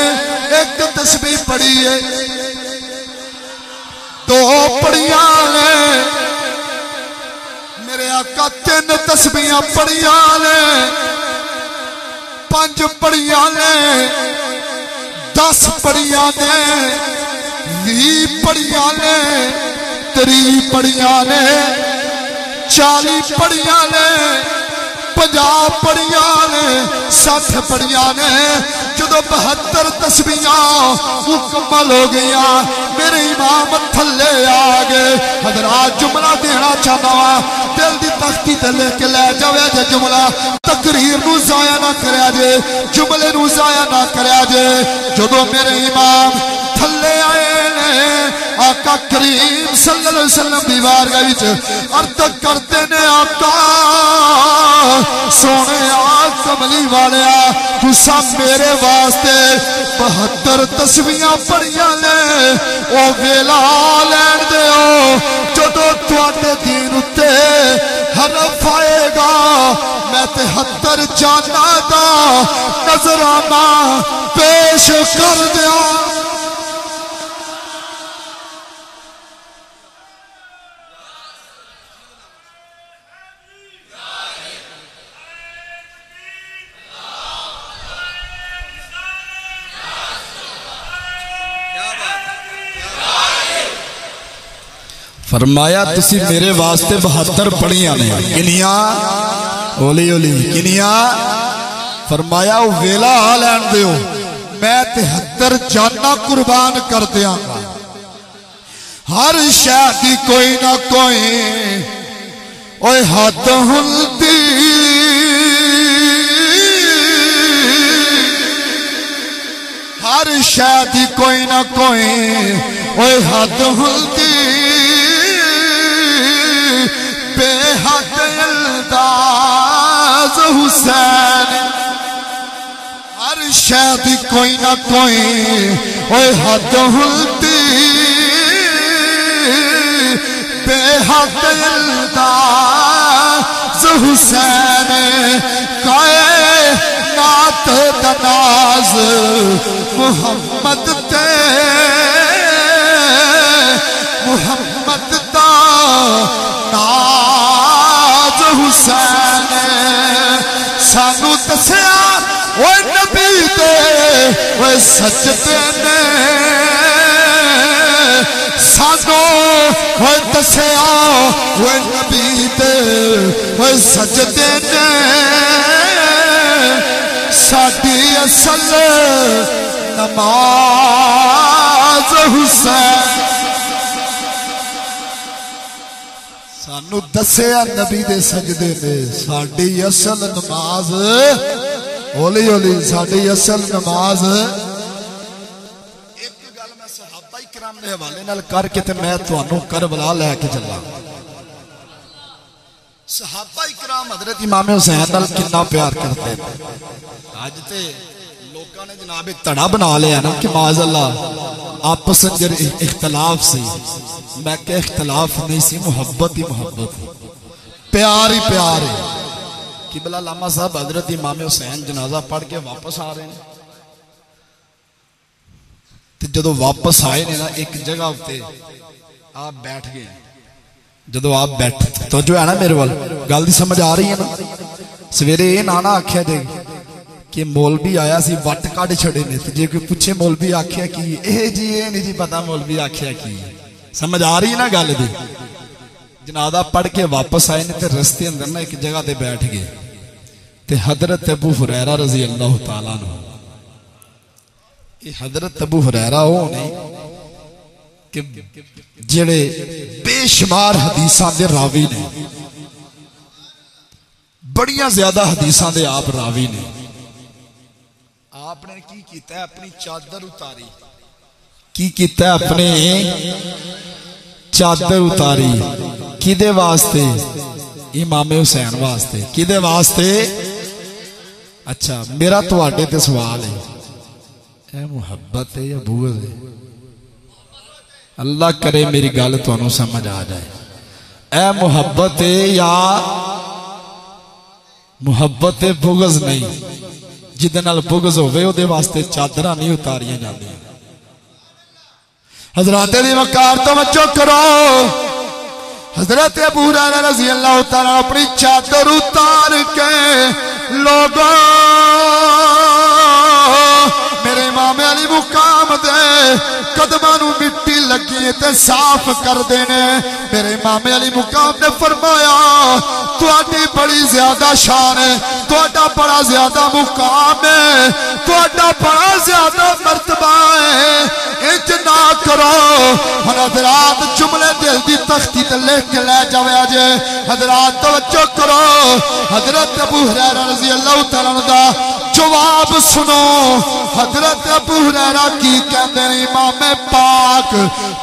Speaker 1: ایک تسبیح پڑھی ہے، دو پڑھیاں نے، میرے آقا تین تسبیحاں پڑھیاں نے، پانچ پڑھیاں نے، 10 پڑھیاں نے، 20 پڑھیاں نے، 30 پڑھیاں نے، 40 پڑھیاں نے، 50 پڑھیاں نے، 60 پڑھیاں نے۔ جدو 72 تسبیحاں مکمل ہو گیا، میرے امام تھلے آگے۔ حضرات جملہ دینا چاہتا ہوں، دل دی تختی تے لے کے لے جاوے جے جملہ، تقریر نو ضائع نہ کریا جے، جملے نو ضائع نہ کریا جے۔ جدو میرے امام تھلے آئے نے، آقا کریم صلی اللہ علیہ وسلم دی بارگاہ وچ عرض کرتے نے، آقا سونے کملی والیا تسا میرے واسطے 72 تسبیحاں پڑھیاں نے، او ویلا لین دیو جدو تواڈے دین اتے حرف آئے گا، میں 73 جانا دا نظرانہ پیش کر دیا۔ فرمایا تسی میرے واسطے 72 پڑھیاں نے، کنیاں اولی اولی کنیاں؟ فرمایا او ویلا لین دیو، میں 73 جانا قربان کر دیاں گا۔ ہر شے دی کوئی نہ کوئی اوے حد ہوندی، ہر شے دی کوئی نہ کوئی اوے حد ہوندی، بے حد انداز حسین، ہر شاید کوئی نہ کوئی اوے حد ہلتی بے حد الداز حسین کائنات دا ناز محمد تے محمد دا ناز حسین سانو دسیا وہ نبی دے وہ سجدے نے سانو وہ دسیا وہ نبی دے وہ سجدے نے ساڈی اصل نماز حسین سانو دسیا نبی دے سجدے نے ساڈی اصل نماز ہولی ہولی ساڈی اصل نماز ایک گل میں صحابہ کرام دے حوالے نال کر کے تے میں تانوں کربلا لے کے چلا صحابہ کرام حضرت امام حسین نال کتنا پیار کرتے تھے آج تے لوکاں نے جناب تڑا بنا لیا نا کہ معاذ اللہ آپس اندر اختلاف سی میں کہ اختلاف نہیں سی محبت ہی محبت پیار ہی پیار ہے قبلہ علامہ صاحب حضرت امام حسین جنازہ پڑھ کے واپس آ رہے ہیں تو جدو واپس آئے نے نا ایک جگہ ہوتے آپ بیٹھ گئے جدو آپ بیٹھ تو جو ہے نا میرے وال گل دی سمجھ آ رہی ہے نا سویرے یہ نانا آکھیا دے کہ مولوی آیا سی وٹ کاڑ چھڑے نے تو جے کوئی پوچھے مولوی آکھیا کی اے جی اے نہیں جی پتا مولوی آکھیا کی سمجھ آ رہی ہے نا گل دی جنازہ پڑھ کے واپس آئے نے تے رستے اندر نا ایک جگہ تے بیٹھ گئے تے حضرت ابو ہریرہ رضی اللہ تعالیٰ عنہ یہ حضرت ابو ہریرہ ہو نہیں کہ جڑے بے شمار حدیثاں دے راوی نے بڑیاں زیادہ حدیثاں دے آپ راوی نے آپ نے کی کیتا ہے اپنی چادر اتاری کی کیتا ہے اپنے چادر اتاری کی دے واسطے امام حسین واسطے کی دے واسطے اچھا میرا تو آڈے تے سوال ہے اے محبت ہے یا بغض ہے اللہ کرے میری گل تو انہوں سمجھ آ جائے اے محبت ہے یا محبت بغض نہیں جدے نال بغض ہوئے او دے واسطے چادرہ نہیں اتاریاں جاندی حضرات دی وقار توجہ کرو حضرت ابو ہریرہ رضی اللہ تعالیٰ اپنی چادر اتار کے لوگوں میرے امام علی مقام دے قدمانو مٹی لگی تے صاف کر دینے میرے امام علی مقام نے فرمایا تو آٹی بڑی زیادہ شان ہے تو آٹا بڑا زیادہ مقام ہے تو آٹا بڑا زیادہ مرتبہ ہے اجنا کرو حضرات جملے دل دی تختی تے لے کے لے جاوے آجے حضرات توجہ کرو حضرت ابو ہریرہ رضی اللہ تعالیٰ عنہ جواب سنو حضرت ابو ہریرہ کی کہندے ہیں امام پاک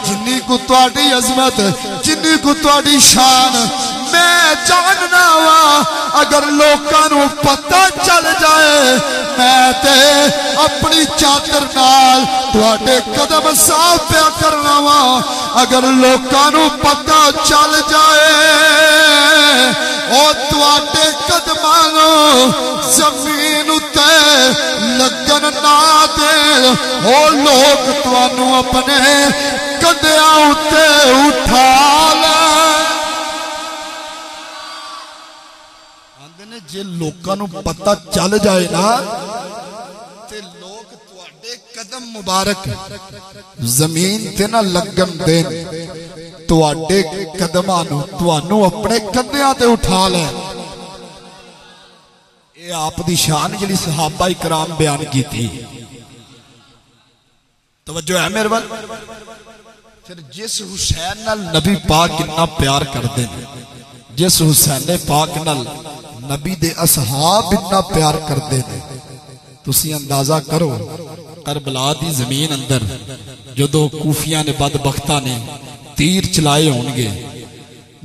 Speaker 1: جنی کو تواڈی عظمت جنی کو تواڈی شان میں جاننا وا اگر لوکاں نو پتہ چل جائے میں تے اپنی چادر نال تواڈے قدم صاف پیا کرنا وا اگر لوکاں نو پتہ چل جائے او تواڈے قدماں نو زمین تے لگن نہ دے او لوگ توانوں اپنے کندیاں اُتے اٹھا لے جے لوکاں نو پتہ چل جائے نا تے لوگ تواڈے قدم مبارک زمین تے نہ لگن دین تواڈے قدماں نو توانوں اپنے کندیاں تے اٹھا لے اے آپ دی شان جڑی صحابہ کرام بیان کی تھی توجہ ہے میرے وال پھر جس حسین نال نبی پاک کتنا پیار کردے ہیں جس حسین پاک نال نبی دے اصحاب اتنا پیار کردے ہیں تسی اندازہ کرو کربلا دی زمین اندر جدو کوفیاں نے بدبختہ نے تیر چلائے ہونگے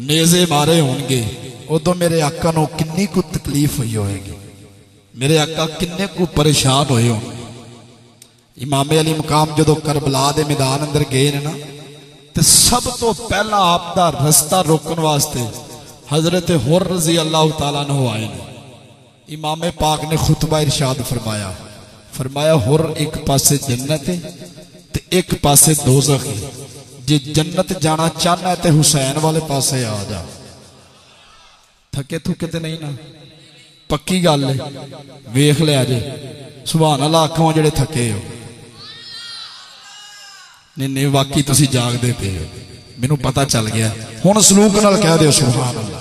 Speaker 1: نیزے مارے ہونگے او تو میرے آقا نو کنی کو تکلیف ہوئی ہوئے گی میرے آقا کنے کو پریشان ہوئے ہو. امام علی مقام جدو کربلا دے میدان اندر گئے نا تے سب تو پہلا آپ دا رستہ روکن واسطے حضرت حر رضی اللہ تعالیٰ عنہ آئے نے. امام پاک نے خطبہ ارشاد فرمایا حر ایک پاسے جنت ہے تے ایک پاسے دوزخ ہے. جی جنت جانا چاہنا ہے تے حسین والے پاسے آ جا. تھکے تھکے تے نہیں نا پکی گل ہے. ویکھ لیا جی سبحان اللہ آکھاں جڑے تھکے ہو. نہیں واقعی تسی جاگ دے پے ہو مینوں پتہ چل گیا. ہن سلوک نال کہہ دیو سبحان اللہ.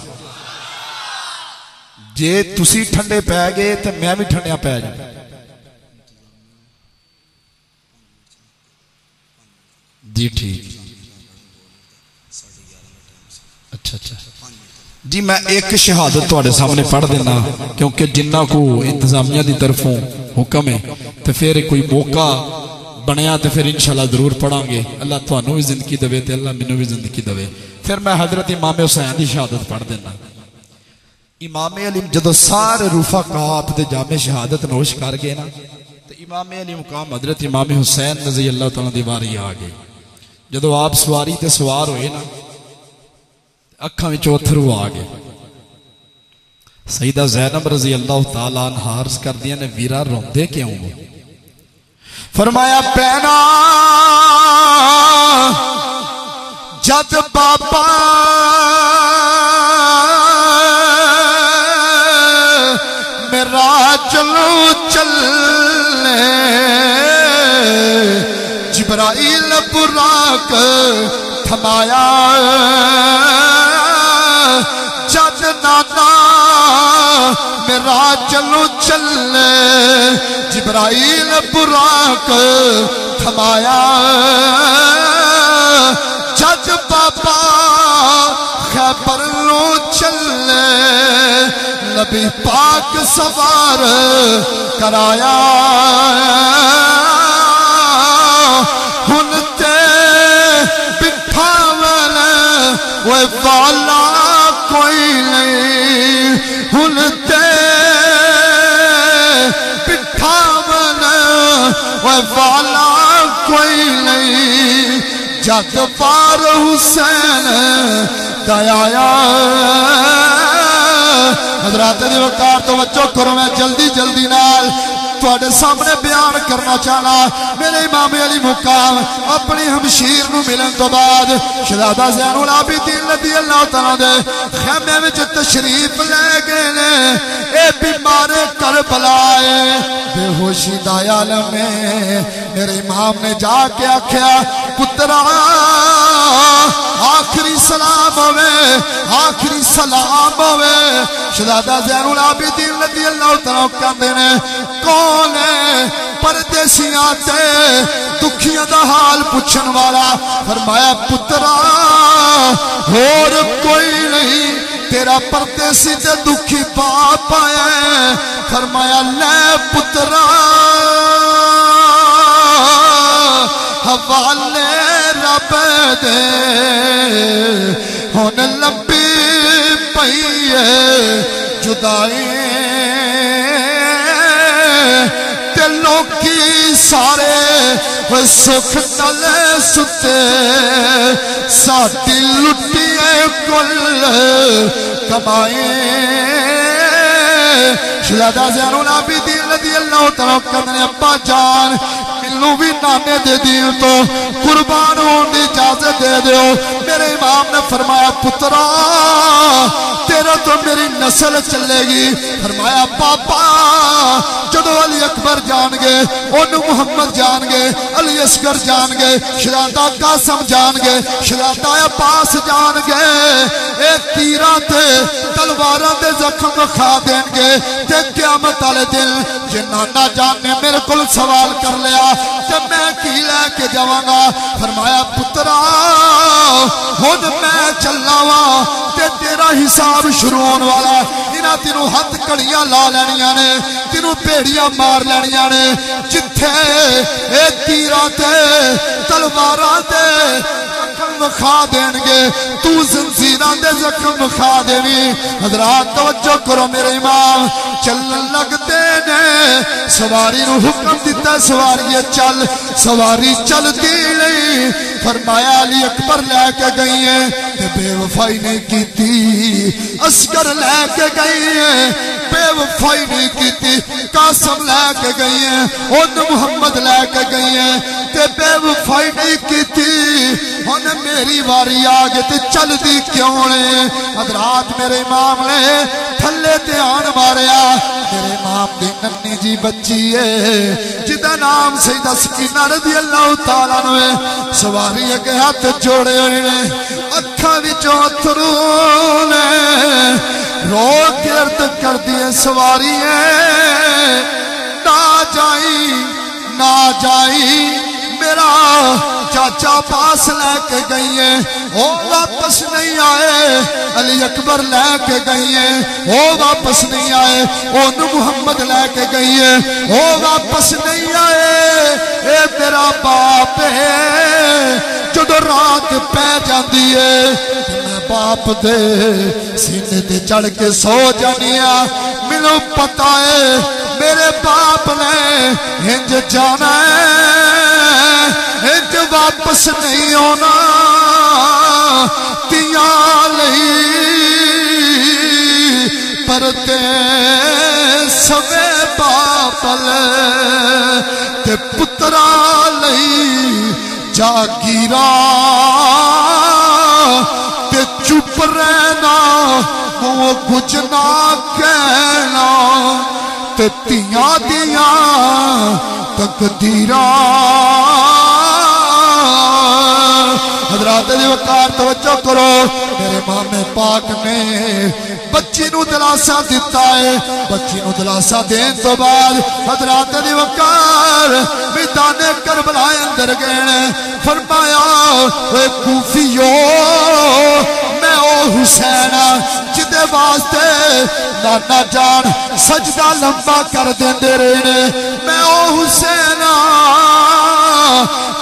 Speaker 1: جے تسی ٹھنڈے پے گئے تے میں بھی ٹھنڈیا پے جاں. جی ٹھیک. اچھا جی میں ایک شہادت تواڈے سامنے پڑھ دینا کیونکہ جنہ کو انتظامیہ دی طرفوں حکم ہے تو پھر کوئی موقع بنیا تو پھر انشاءاللہ ضرور پڑھاں گے. اللہ تانوں بھی زندگی دے تے اللہ مینوں بھی زندگی دے. پھر میں حضرت امام حسین دی شہادت پڑھ دینا. امام علی جدو سارے رفقا آپ دے جامع شہادت نوش کر گئے نا تو امام علی مقام حضرت امام حسین رضی اللہ تعالیٰ دی واری آ گئے. جدو آپ سواری تے سوار ہوئے نا اکھاں وچ اتھرو آ گئے. سیدہ زینب رضی اللہ تعالیٰ عنہ عرض کر دیا نے ویرا روندے کیوں ہو؟ فرمایا پینا جد بابا میرا چلو چلے جبرائیل براق تھمایا جد نانا میرا چلو چلے جبرائیل براق تھمایا جد بابا خیبر لو چلے نبی پاک سوار کرایا ہنتے بٹھاول وہ والا کوئی نہیں ہنتے بٹھاول وہ والا کوئی نہیں جد پار حسین دایا. حضرات دی وقار توجہ کرو میں جلدی نال تواڈے سامنے بیان کرنا چاہنا. میرے امام علی مقام اپنی ہمشیر نو ملن تو بعد شہزادہ زین العابدین رضی اللہ تعالیٰ دے خیمے وچ تشریف لے گئے نے. اے بیمار کربلا بے ہوشی دا عالم میں میرے امام نے جا کے آکھیا پترا آخری سلام ہوئے. شہزادہ زین العابدین رضی اللہ تعالیٰ کہندے نے کون ہے پردیسیاں تے دکھیاں دا حال پوچھن والا. فرمایا پترا اور کوئی نہیں تیرا پردیسی تے دکھی باپ آیا ہے. فرمایا لے پترا حوالے رب دے ہن لمبی پئی ہے جدائی تے لوکی سارے سکھ تلے ستے ساڈی لٹیے کل کمائی. شہزادہ زین العابدین رضی اللہ تعالیٰ کہندے نے ابا جان مینوں بھی نانے دے دین تو قربان ہون دی اجازت دے دیو. میرے امام نے فرمایا پترا تیرا تو میری نسل چلے گی. فرمایا پاپا جدو علی اکبر جان گے اونوں محمد جان گے علی اصغر جان گے شہزادہ قاسم جان گے شہزادہ عباس جان گے اے تیراں تے تلواراں دے زخم کھا دین گے تے قیامت والے دن جے نانا جان نے میرے کول سوال کر لیا تے میں کی لے کے جاواں گا. فرمایا پترا ہن میں چلنا وا تے تیرا حساب شروع ہون والا. انہاں تینوں ہتھ کڑیاں لا لینیاں نے تینوں بھیڑیاں مار لینیاں نے جتھے اے تیراں تے تلواراں تے وکھا دین گے تو زنجیراں دے زخم وکھا دیویں حضرات توجہ کرو میرے امام چلن لگتے نے سواری نو حکم دیتا سواری چل سواری چل دی نہیں فرمایا علی اکبر لے کے گئی ہیں تے بے وفائی نہیں کیتی عسکر لے کے گئی ہیں بے وفائی نہیں کیتی قاسم لے کے گئی ہیں ان محمد لے کے گئی ہیں تے بے وفائی نہیں کیتی ان میری واری آگے تے چل دی کیوں نے حضرات میرے امام نے تھلے تے آن ماریا میرے امام دی ننی جی بچی ہے جدا نام سیدہ سکینہ رضی اللہ تعالیٰ نے سواری کے ہاتھ جوڑے ہوئے نے اکھا وچوں اتھرو نے رو کے عرض کر دیے سواری ہے نہ جائی میرا چاچا پاس لے کے گئی ہیں وہ واپس نہیں آئے علی اکبر لے کے گئی ہیں وہ واپس نہیں آئے اون محمد لے کے گئی ہیں وہ واپس نہیں آئے اے میرا باپ ہے جدو رات پہ جاندی ہے میں باپ دے سینے تے چڑھ کے سو جانیا مینوں پتہ ہے میرے باپ نے ہنج جانا ہے ہنج واپس نہیں ہونا تیاں لئی پردے سوے باپل تے پترا لئی جاگیرا تے چپ رہنا وہ کچھ نہ کہنا تے تیاں دیاں تقدیراں حضرات دی وقار توجہ کرو میرے امام پاک نے بچی نو دلاسا دیتا ہے بچی نو دلاسا دین تو بعد حضرات دی وقار میدان کربلا اندر گئے فرمایا اے کوفیو میں او حسین جدے واسطے نانا جان سجدہ لمبا کر دیندے رہے میں او حسین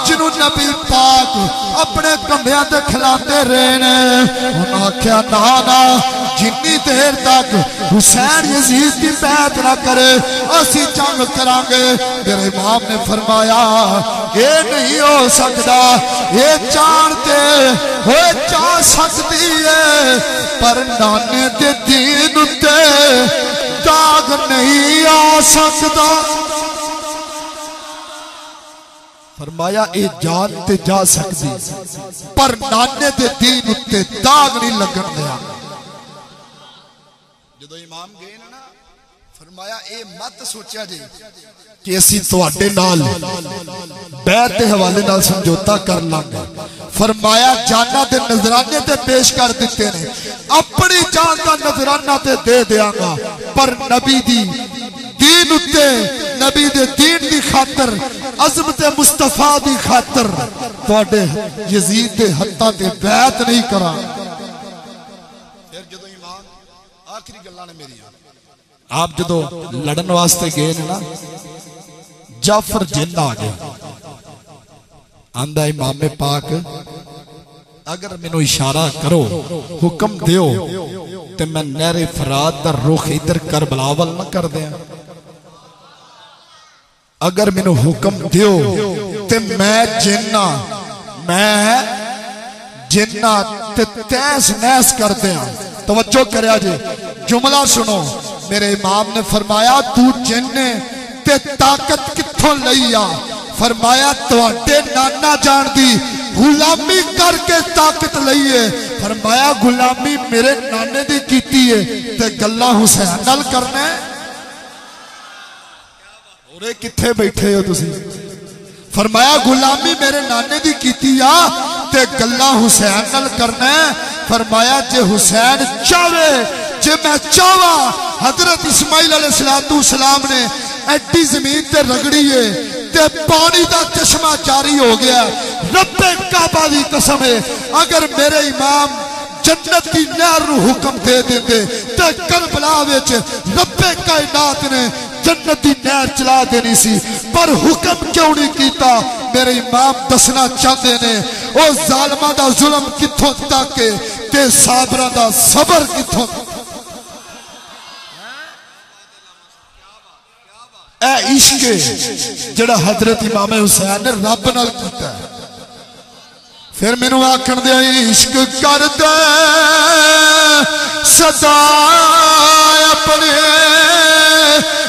Speaker 1: جنہوں نبی پاک اپنے کمبیاں تے کھلاتے رہے انہاں کیا نانا جنی دیر تک حسین یزید کی بیعت نہ کرے اسی جنگ کرانگے میرے امام نے فرمایا یہ نہیں ہو سکتا یہ جانتے ہوئے جا سکتی ہے پر نانے دے دین تے داغ نہیں آ سکتا فرمایا اے جان تے جا سکتی پر نانے دے دین تے داغ نہیں لگن دیا جدو امام گئے نا فرمایا اے مت سوچیا جی کہ اسی تواڈے نال بیعت دے حوالے نال سمجھوتا کر لانگے فرمایا جانا دے نظرانے تے پیش کر دیتے نے اپنی جان دا نظرانہ تے دے دیاں گا پر نبی دی دین اتے نبی دے دین دی خاطر عظمت مصطفیٰ دی خاطر تواڈے یزید دے حتہ تے بیعت نہیں کرا پھر جدو امام آخری گلاں نے میری آپ جدو لڑن واسطے گئے نا جعفر جن آ گئے آندہ امام پاک اگر میں نو اشارہ کرو حکم دیو تے میں نہر فرات در رخ ادھر کربلاول نہ کر دیا اگر میں نو حکم دیو تے میں جنہ تے تیس نیس کر دیا توجہ کریا جی جملہ سنو میرے امام نے فرمایا تو جننے تے طاقت کتھوں لئیا فرمایا تواڈے نانا جان دی غلامی کر کے طاقت لئیے فرمایا غلامی میرے نانے دی کیتی ہے تے گلہ حسین نال کرنے اور کتھے بیٹھے ہو تسی فرمایا غلامی میرے نانے دی کیتی یا تے گلہ حسین نال کرنے فرمایا جے حسین چاہے جے میں چاہوا حضرت اسماعیل علیہ السلام نے ایڈی زمین تے رگڑی ہے تے پانی دا چشمہ جاری ہو گیا رب کعبہ دی قسم ہے اگر میرے امام جنت کی نہر حکم دے دیتے تے کربلا وچ رب کائنات نے جنت کی نہر چلا دینی سی پر حکم کیوں نہیں کیتا میرے امام دسنا چاہتے نے او ظالمہ دا ظلم کتھوں تک تے صابرہ دا صبر کتھوں تک اے عشق جڑا حضرت امام حسین نے رب نال کیتا ہے پھر میں نو آکھن دے عشق کر دے صدا اپنے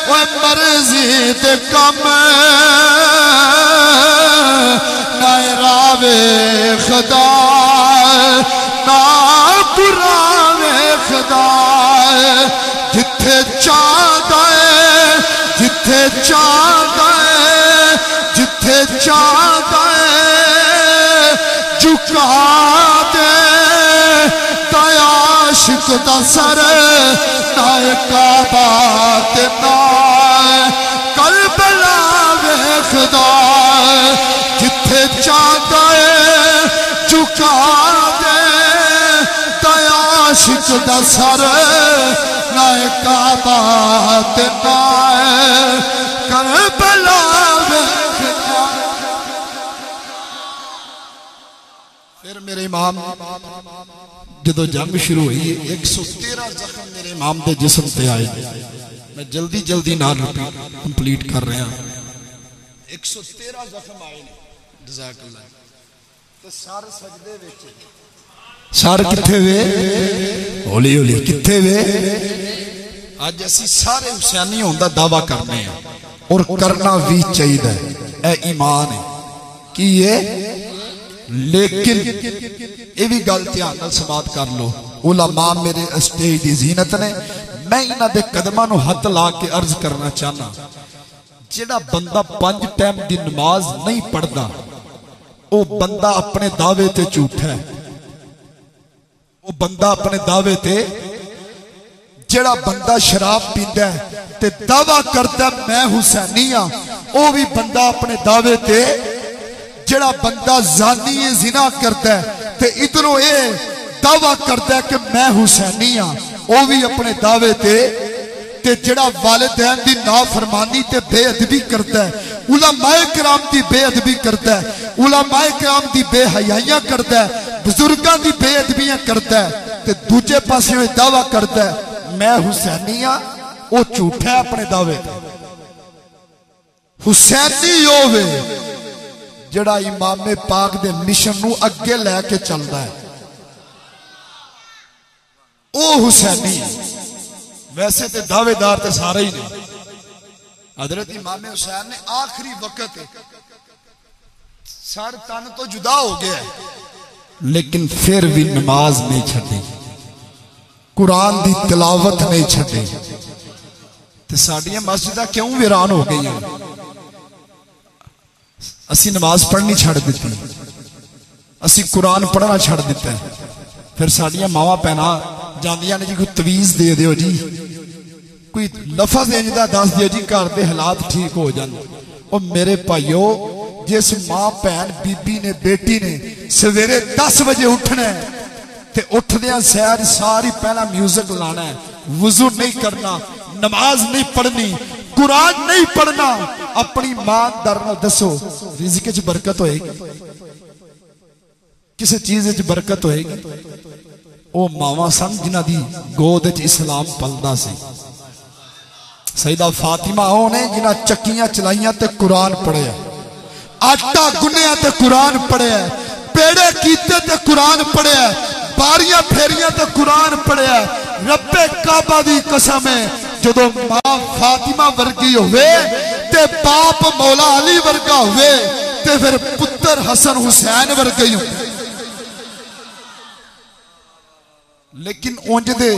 Speaker 1: وہ مرضی تے کم نہ راوے خدا نہ پراوے خدا جتھے چاہتا ہے جتھے چاہتا ہے جتھے چاہتا ہے جھکا دے تا عاشق دا سر نہ کعبہ تے نہ کربلا ویکھدا جتھے چاہتا ہے جھکا دے تا عاشق دا سر نہ کعبہ تے نہ کربلا ویکھدا پھر میرے امام جدو جنگ شروع ہوئی 113 زخم میرے امام دے جسم تے آئے میں جلدی جلدی نہ کمپلیٹ کر رہا 113 زخم آئے جزاک اللہ تے سار سجدے وچ سار کتھے وے ہولی ہولی کتھے وے آج اسی سارے حسینی ہوندا دعویٰ کرنے ہیں اور کرنا بھی چاہیے اے ایمان ہے کہ یہ لیکن یہ بھی گل دھیان سماعت کر لو علماء میرے اسٹیج دی زینت نے میں انہاں دے قدماں نو ہاتھ لا کے عرض کرنا چاہنا جڑا بندہ 5 ٹائم دی نماز نہیں پڑھدا او بندہ اپنے دعوے تے جھوٹا ہے او بندہ اپنے دعوے تے جڑا بندہ شراب پیندا ہے تے دعویٰ کردا میں حسینی ہاں او بھی بندہ اپنے دعوے تے جڑا بندہ زانی زنا کرتا ہے تے ادھروں اے دعویٰ کرتا ہے کہ میں حسینی ہاں او بھی اپنے دعوے تے جڑا والدین دی نافرمانی تے بے ادبی کرتا ہے علماء کرام دی بے ادبی کرتا ہے علماء کرام دی بے حیائیاں کرتا ہے بزرگاں دی بے ادبیاں کرتا ہے تے دوجے پاسے ہوئے دعویٰ کرتا ہے میں حسینی ہاں او جھوٹا ہے اپنے دعوے تے حسینی ہووے جڑا امام پاک دے مشن نو اگے لے کے چلدا ہے او حسینی ویسے تے دعوے دار تے سارے ہی نہیں حضرت امام حسین نے آخری وقت سر تن تو جدا ہو گیا ہے لیکن پھر بھی نماز نہیں چھڈی قرآن دی تلاوت نہیں چھڈی تے ساڈیاں مسجداں کیوں ویران ہو گئی ہیں اسی نماز پڑھنی چھڑ دیتی اسی قرآن پڑھنا چھڑ دیتا ہے پھر ساڑیاں ماما پہنا جاندیاں نے جی کوئی تویز دے دیو جی کوئی لفظ انجدہ دس دیو جی کر دے حالات ٹھیک ہو جان اور میرے پائیو جس ماں پہن بی بی نے بیٹی نے سویرے 10 بجے اٹھنا ہے تے اٹھ دیاں سیر ساری پہلا میوزک لانا ہے وضو نہیں کرنا نماز نہیں پڑھنی قرآن نہیں پڑھنا اپنی ماں درنا دسو رزق وچ برکت ہوئے گی کسی چیز وچ برکت ہوئے گی او ماواں سن جنہاں دی گود وچ اسلام پلدا سی سیدہ فاطمہ او نے جنہاں چکیاں چلائیاں تے قرآن پڑھیا آٹا گنیا تے قرآن پڑھیا پیڑے کیتے تے قرآن پڑھیا باریاں پھیریاں تے قرآن پڑھیا رب کعبہ دی قسم ہے جدو ماں فاطمہ ورگی ہوئے تے باپ مولا علی ورگا ہوئے تے پھر پتر حسن حسین ورگی ہوئے لیکن اونج دے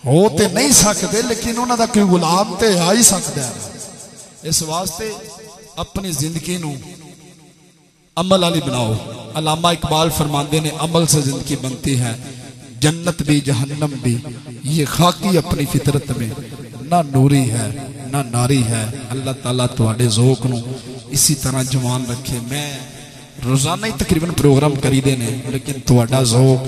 Speaker 1: ہوتے نہیں سکتے لیکن انہوں دا کوئی غلام تے آ ہی سکتا ہے اس واسطے اپنی زندگی نو عمل علی بناؤ علامہ اقبال فرماندے نے عمل سے زندگی بنتی ہے جنت بھی جہنم بھی یہ خاکی اپنی فطرت میں نہ نوری ہے نہ ناری ہے اللہ تعالیٰ تواڈے ذوق نو اسی طرح جوان رکھے میں روزانہ ہی تقریباً پروگرام کری دینے لیکن تواڈا ذوق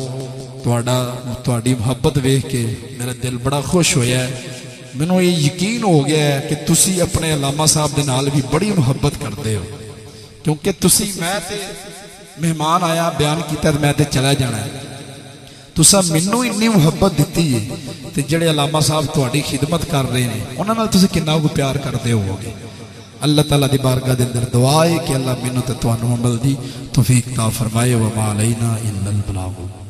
Speaker 1: تواڈی محبت ویکھ کے میرا دل بڑا خوش ہویا ہے مینوں یہ یقین ہو گیا ہے کہ تسی اپنے علامہ صاحب دے نال بھی بڑی محبت کرتے ہو کیونکہ تسی میں تے مہمان آیا بیان کیتا تو میں تے چلا جانا ہے تسا مینوں اتنی محبت دیتی ہے تے جڑے علامہ صاحب تہاڈی خدمت کر رہے ہیں انہاں نال تسی کنا کو پیار کرتے ہوگے اللہ تعالیٰ دی بارگاہ دے اندر دعا ہے کہ اللہ مینوں تے تانوں عمل دی توفیق عطا فرمائے وما علینا الا البلاغ